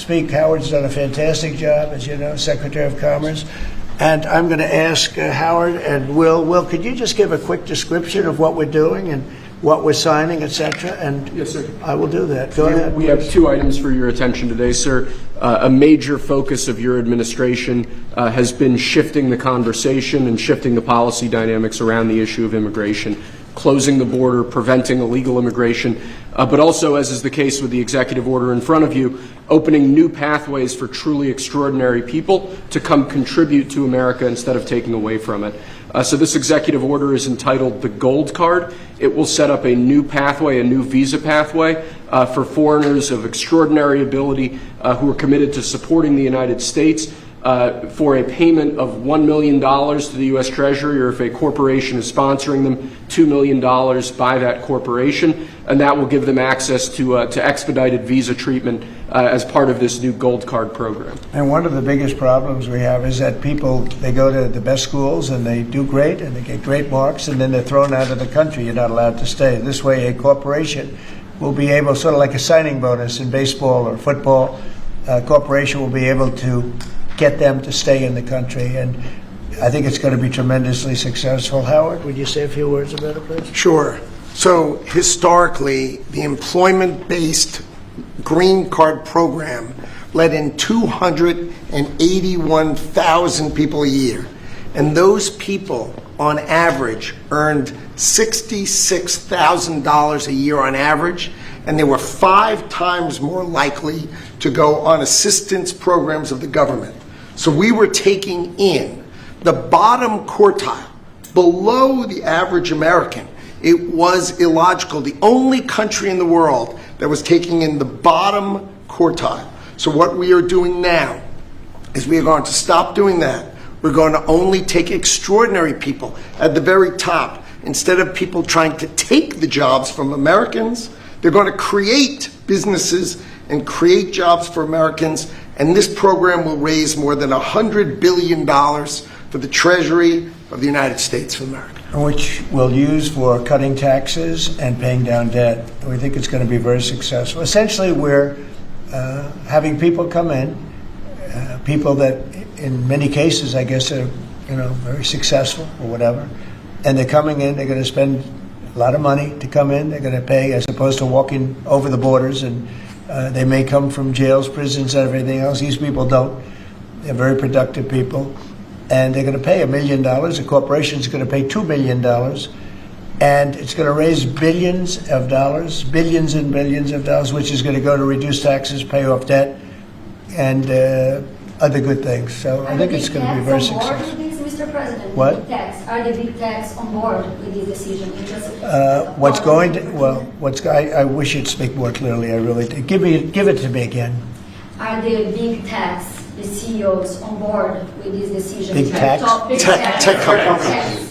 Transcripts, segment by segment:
speak. Howard's done a fantastic job, as you know, Secretary of Commerce. And I'm going to ask Howard and Will. Will, could you just give a quick description of what we're doing and what we're signing, et cetera? And yes, sir. I will do that. Go ahead. We have two items for your attention today, sir. A major focus of your administration has been shifting the conversation and shifting the policy dynamics around the issue of immigration, closing the border, preventing illegal immigration, but also, as is the case with the executive order in front of you, opening new pathways for truly extraordinary people to come contribute to America instead of taking away from it. So this executive order is entitled the Gold Card. It will set up a new pathway, a new visa pathway for foreigners of extraordinary ability who are committed to supporting the United States for a payment of $1 million to the U.S. Treasury, or if a corporation is sponsoring them, $2 million by that corporation, and that will give them access to expedited visa treatment as part of this new Gold Card program. And one of the biggest problems we have is that people, they go to the best schools and they do great and they get great marks, and then they're thrown out of the country. You're not allowed to stay. This way, a corporation will be able, sort of like a signing bonus in baseball or football, a corporation will be able to get them to stay in the country, and I think it's going to be tremendously successful. Howard, would you say a few words about it, please? Sure. So historically, the employment-based green card program let in 281,000 people a year, and those people, on average, earned $66,000 a year on average, and they were 5 times more likely to go on assistance programs of the government. So we were taking in the bottom quartile, below the average American. It was illogical. The only country in the world that was taking in the bottom quartile. So what we are doing now is we are going to stop doing that. We're going to only take extraordinary people at the very top. Instead of people trying to take the jobs from Americans, they're going to create businesses and create jobs for Americans, and this program will raise more than $100 billion for the Treasury of the United States of America. Which we'll use for cutting taxes and paying down debt. We think it's going to be very successful. Essentially, we're having people come in, people that in many cases, I guess, are very successful or whatever, and they're coming in, they're going to spend a lot of money to come in. They're going to pay, as opposed to walking over the borders, and they may come from jails, prisons, and everything else. These people don't. They're very productive people, and they're going to pay $1 million. A corporation is going to pay $2 million, and it's going to raise billions of dollars, billions and billions of dollars, which is going to go to reduce taxes, pay off debt, and other good things. So I think it's going to be very successful. Mr. President, what? Are the big techs on board with this decision? What's going to, well, I wish you'd speak more clearly, I really do. Give it to me again. Are the big techs, the CEOs, on board with this decision? Big techs? Tech companies.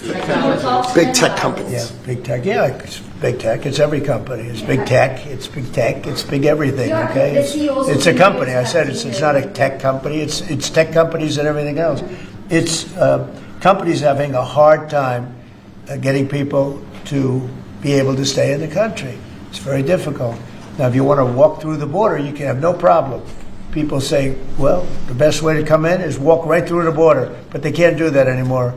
Big tech companies. Yeah, big tech. Yeah, it's big tech. It's every company. It's big tech. It's big tech. It's big everything. Okay, it's a company. I said it's not a tech company. It's tech companies and everything else. It's companies having a hard time getting people to be able to stay in the country. It's very difficult. Now, if you want to walk through the border, you can have no problem. People say, well, the best way to come in is walk right through the border, but they can't do that anymore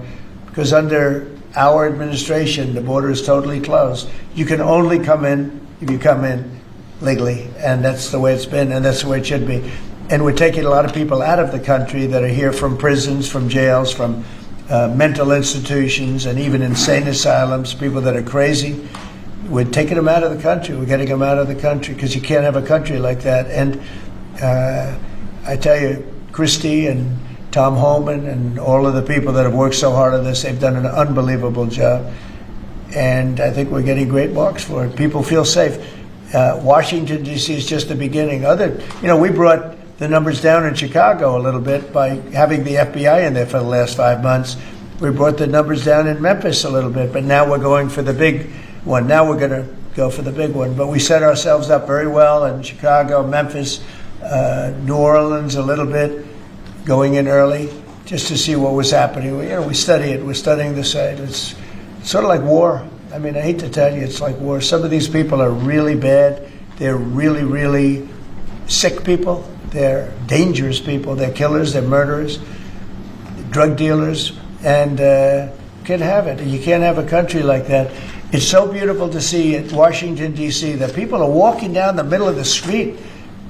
because under our administration, the border is totally closed. You can only come in if you come in legally, and that's the way it's been, and that's the way it should be. And we're taking a lot of people out of the country that are here from prisons, from jails, from mental institutions, and even insane asylums, people that are crazy. We're taking them out of the country. We're getting them out of the country because you can't have a country like that. And I tell you, Christie and Tom Holman and all of the people that have worked so hard on this, they've done an unbelievable job. And I think we're getting great marks for it. People feel safe. Washington, D.C. is just the beginning. We brought the numbers down in Chicago a little bit by having the FBI in there for the last 5 months. We brought the numbers down in Memphis a little bit, but now we're going for the big one. Now we're going to go for the big one. But we set ourselves up very well in Chicago, Memphis, New Orleans a little bit, going in early just to see what was happening. We study it. We're studying the site. It's sort of like war. I mean, I hate to tell you, it's like war. Some of these people are really bad. They're really, really sick people. They're dangerous people. They're killers. They're murderers, drug dealers, and can't have it. You can't have a country like that. It's so beautiful to see at Washington, D.C. that people are walking down the middle of the street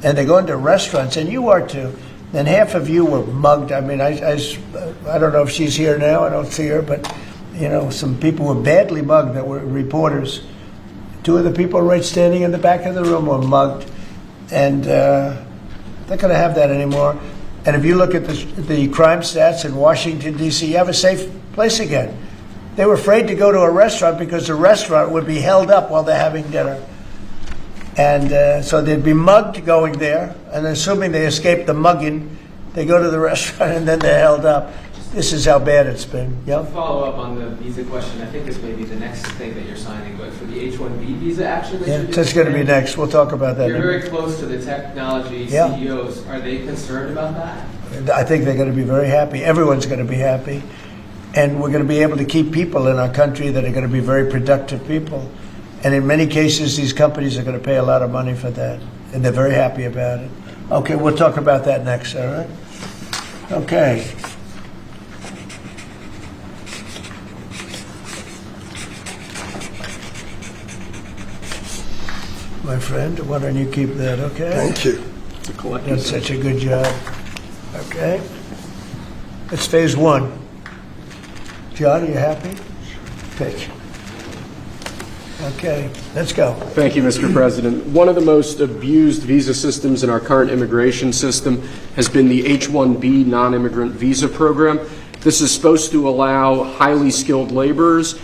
and they're going to restaurants, and you are too. And half of you were mugged. I mean, I don't know if she's here now. I don't see her, but you know, some people were badly mugged that were reporters. Two of the people right standing in the back of the room were mugged, and they're not going to have that anymore. And if you look at the crime stats in Washington, D.C., you have a safe place again. They were afraid to go to a restaurant because the restaurant would be held up while they're having dinner. And so they'd be mugged going there, and assuming they escaped the mugging, they go to the restaurant and then they're held up. This is how bad it's been. Yep. To follow up on the visa question, I think this may be the next thing that you're signing, but for the H-1B visa action that Yeah, you're that's going to be next. We'll talk about that. You're very close to the technology Yeah. CEOs. Are they concerned about that? I think they're going to be very happy. Everyone's going to be happy. And we're going to be able to keep people in our country that are going to be very productive people. And in many cases, these companies are going to pay a lot of money for that. And they're very happy about it. Okay, we'll talk about that next, all right? Okay. My friend, why don't you keep that, okay? Thank you. Done such a good job. Okay. It's phase one. John, are you happy? Thank you. Okay, let's go. Thank you, Mr. President. One of the most abused visa systems in our current immigration system has been the H-1B non-immigrant visa program. This is supposed to allow highly skilled laborers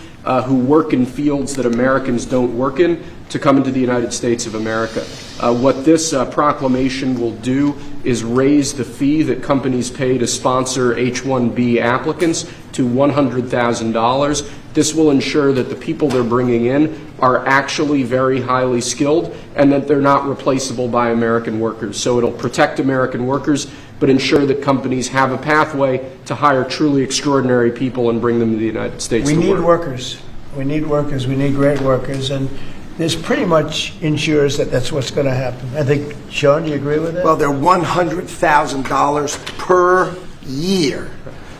who work in fields that Americans don't work in to come into the United States of America. What this proclamation will do is raise the fee that companies pay to sponsor H-1B applicants to $100,000. This will ensure that the people they're bringing in are actually very highly skilled and that they're not replaceable by American workers. So it'll protect American workers, but ensure that companies have a pathway to hire truly extraordinary people and bring them to the United States to work. We need workers. We need workers. We need great workers. And this pretty much ensures that that's what's going to happen. I think, Sean, do you agree with that? Well, they're $100,000 per year.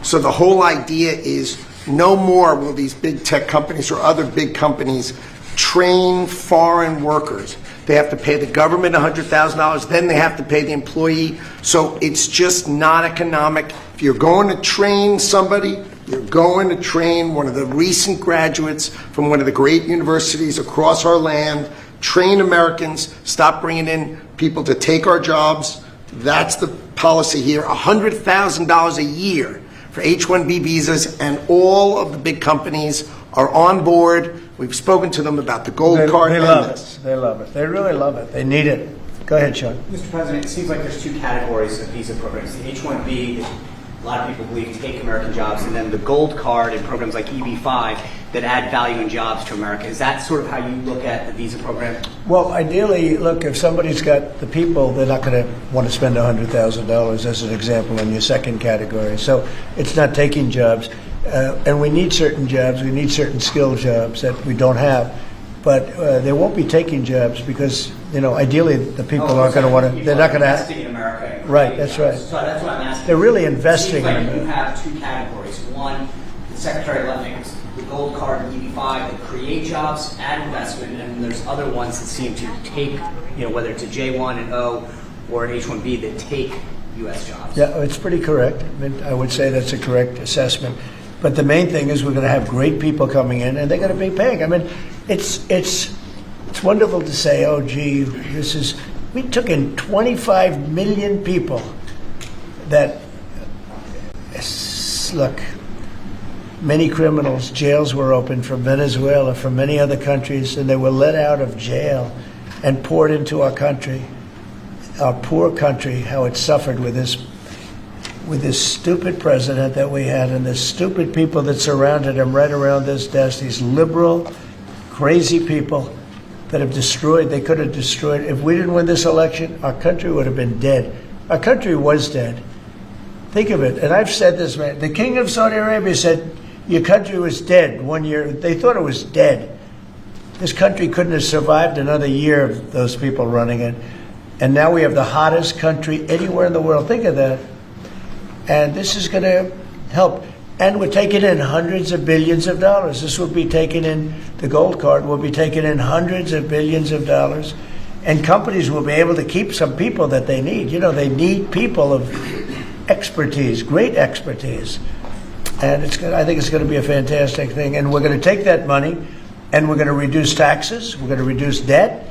So the whole idea is no more will these big tech companies or other big companies train foreign workers. They have to pay the government $100,000, then they have to pay the employee. So it's just not economic. If you're going to train somebody, you're going to train one of the recent graduates from one of the great universities across our land. Train Americans, stop bringing in people to take our jobs. That's the policy here. $100,000 a year for H-1B visas, and all of the big companies are on board. We've spoken to them about the gold card. They love it. They love it. They really love it. They need it. Go ahead, Sean. Mr. President, it seems like there's two categories of visa programs. The H-1B, that a lot of people believe take American jobs, and then the gold card and programs like EB-5 that add value and jobs to America. Is that sort of how you look at the visa program? Well, ideally, look, if somebody's got the people, they're not going to want to spend $100,000 as an example in your second category. So it's not taking jobs. And we need certain jobs. We need certain skill jobs that we don't have. But they won't be taking jobs because, you know, ideally the people aren't going to want to, they're not going to investing in America. Right, that's right. So that's what I'm asking. They're really investing It seems like in you America. have two categories. One, the Secretary left makes the gold card and EB-5 that create jobs, add investment, and there's other ones that seem to take, you know, whether it's a J1 and O or an H-1B that take U.S. jobs. Yeah, it's pretty correct. I mean, I would say that's a correct assessment. But the main thing is we're going to have great people coming in, and they're going to be paying. I mean, it's wonderful to say, oh, gee, we took in 25 million people that, look, many criminals, jails were opened from Venezuela, from many other countries, and they were let out of jail and poured into our country, our poor country, how it suffered with this stupid president that we had and the stupid people that surrounded him right around this desk, these liberal, crazy people that have destroyed, they could have destroyed. If we didn't win this election, our country would have been dead. Our country was dead. Think of it. And I've said this, man. The king of Saudi Arabia said, your country was dead 1 year. They thought it was dead. This country couldn't have survived another year of those people running it. And now we have the hottest country anywhere in the world. Think of that. And this is going to help. And we're taking in hundreds of billions of dollars. This will be taken in, the gold card will be taking in hundreds of billions of dollars. And companies will be able to keep some people that they need. You know, they need people of expertise, great expertise. And I think it's going to be a fantastic thing. And we're going to take that money and we're going to reduce taxes. We're going to reduce debt.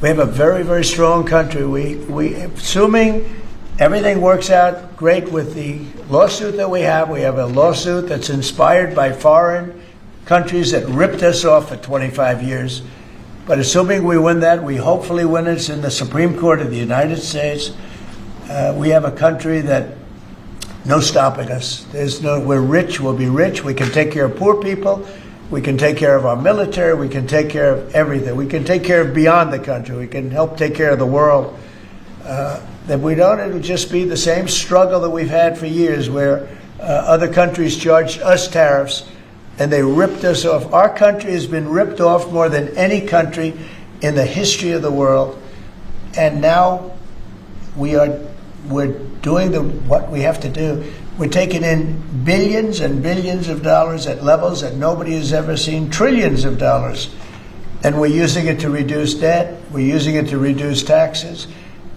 We have a very, very strong country. We assuming everything works out great with the lawsuit that we have a lawsuit that's inspired by foreign countries that ripped us off for 25 years. But assuming we win that, we hopefully win it. It's in the Supreme Court of the United States. We have a country that no stopping us. We're rich, we'll be rich. We can take care of poor people. We can take care of our military. We can take care of everything. We can take care of beyond the country. We can help take care of the world. That we don't, it'll just be the same struggle that we've had for years where other countries charged us tariffs and they ripped us off. Our country has been ripped off more than any country in the history of the world. And now we're doing what we have to do. We're taking in billions and billions of dollars at levels that nobody has ever seen, trillions of dollars. And we're using it to reduce debt. We're using it to reduce taxes.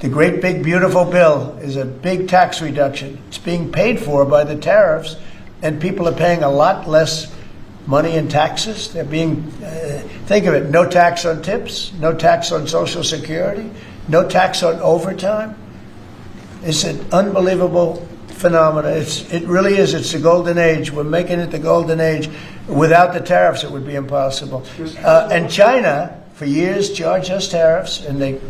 The great big beautiful bill is a big tax reduction. It's being paid for by the tariffs, and people are paying a lot less money in taxes. They're being, think of it, no tax on tips, no tax on Social Security, no tax on overtime. It's an unbelievable phenomenon. It really is. It's the golden age. We're making it the golden age. Without the tariffs, it would be impossible. And China, for years, charged us tariffs, and they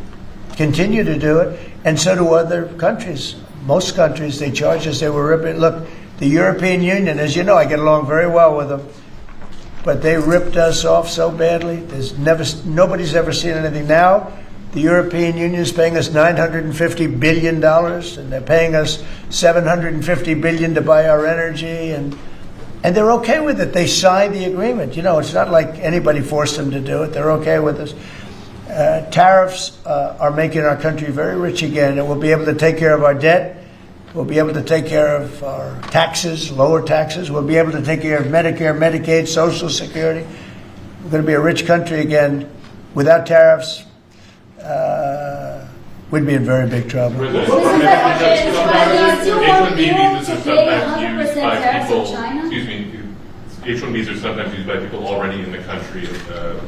continue to do it, and so do other countries. Most countries, they charge us. They were ripping. Look, the European Union, as you know, I get along very well with them, but they ripped us off so badly. Nobody's ever seen anything. Now, the European Union is paying us $950 billion, and they're paying us $750 billion to buy our energy, and they're okay with it. They signed the agreement. You know, it's not like anybody forced them to do it. They're okay with us. Tariffs are making our country very rich again, and we'll be able to take care of our debt. We'll be able to take care of our taxes, lower taxes. We'll be able to take care of Medicare, Medicaid, Social Security. We're going to be a rich country again. Without tariffs, we'd be in very big trouble. H-1Bs are sometimes used by people already in the country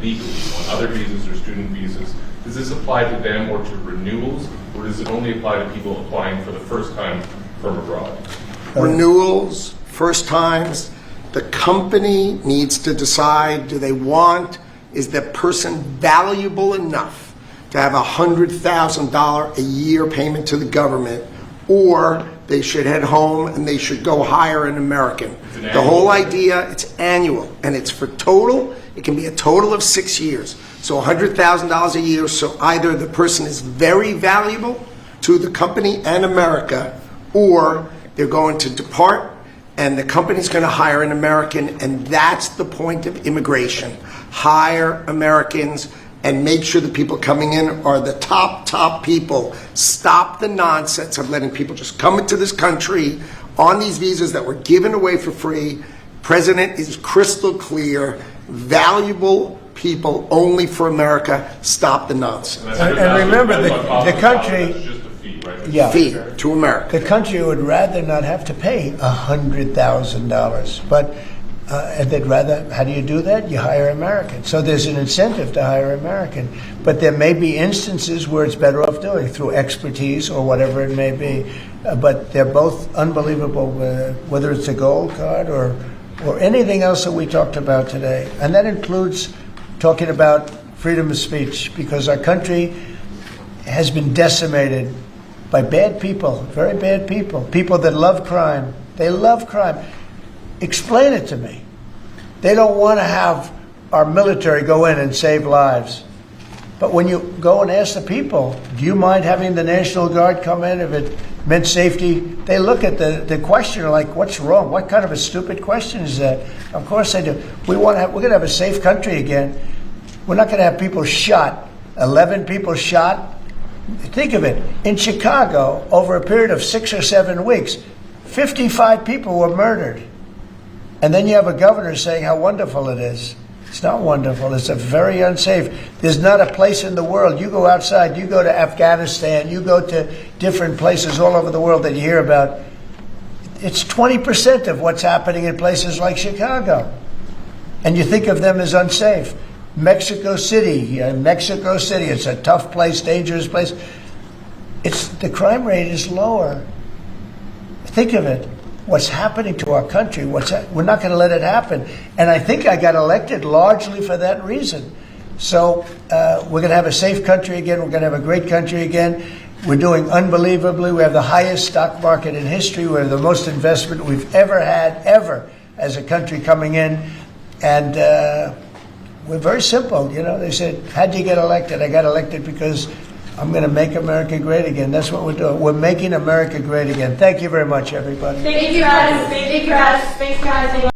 legally. On other visas or student visas, does this apply to them or to renewals, or does it only apply to people applying for the first time from abroad? Renewals, first times, the company needs to decide, is that person valuable enough to have $100,000 a year payment to the government, or they should head home and they should go hire an American. The whole idea, it's annual, and it's for total. It can be a total of 6 years. So $100,000 a year, so either the person is very valuable to the company and America, or they're going to depart and the company's going to hire an American, and that's the point of immigration. Hire Americans and make sure the people coming in are the top people. Stop the nonsense of letting people just come into this country on these visas that were given away for free. President is crystal clear. Valuable people only for America. Stop the nonsense. And remember, the country, That's just a fee, right? yeah, Fee to America. the country would rather not have to pay $100,000, but and they'd rather, how do you do that? You hire Americans. So there's an incentive to hire American. But there may be instances where it's better off doing through expertise or whatever it may be. But they're both unbelievable, whether it's a gold card or anything else that we talked about today. And that includes talking about freedom of speech, because our country has been decimated by bad people, very bad people that love crime. They love crime. Explain it to me. They don't want to have our military go in and save lives. But when you go and ask the people, do you mind having the National Guard come in if it meant safety? They look at the questioner like, what's wrong? What kind of a stupid question is that? Of course they do. We're going to have a safe country again. We're not going to have people shot, 11 people shot Think of it. In Chicago, over a period of 6 or 7 weeks, 55 people were murdered. And then you have a governor saying how wonderful it is. It's not wonderful. It's a very unsafe. There's not a place in the world. You go outside, you go to Afghanistan, you go to different places all over the world that you hear about. It's 20% of what's happening in places like Chicago. And you think of them as unsafe. Mexico City, it's a tough place, dangerous place. The crime rate is lower. Think of it. What's happening to our country? We're not going to let it happen. And I think I got elected largely for that reason. So we're going to have a safe country again. We're going to have a great country again. We're doing unbelievably. We have the highest stock market in history. We have the most investment we've ever had, ever, as a country coming in. And we're very simple. You know, they said, how'd you get elected? I got elected because I'm going to make America great again. That's what we're doing. We're making America great again. Thank you very much, everybody. Thank you, guys. Thank you, guys. Thanks, guys.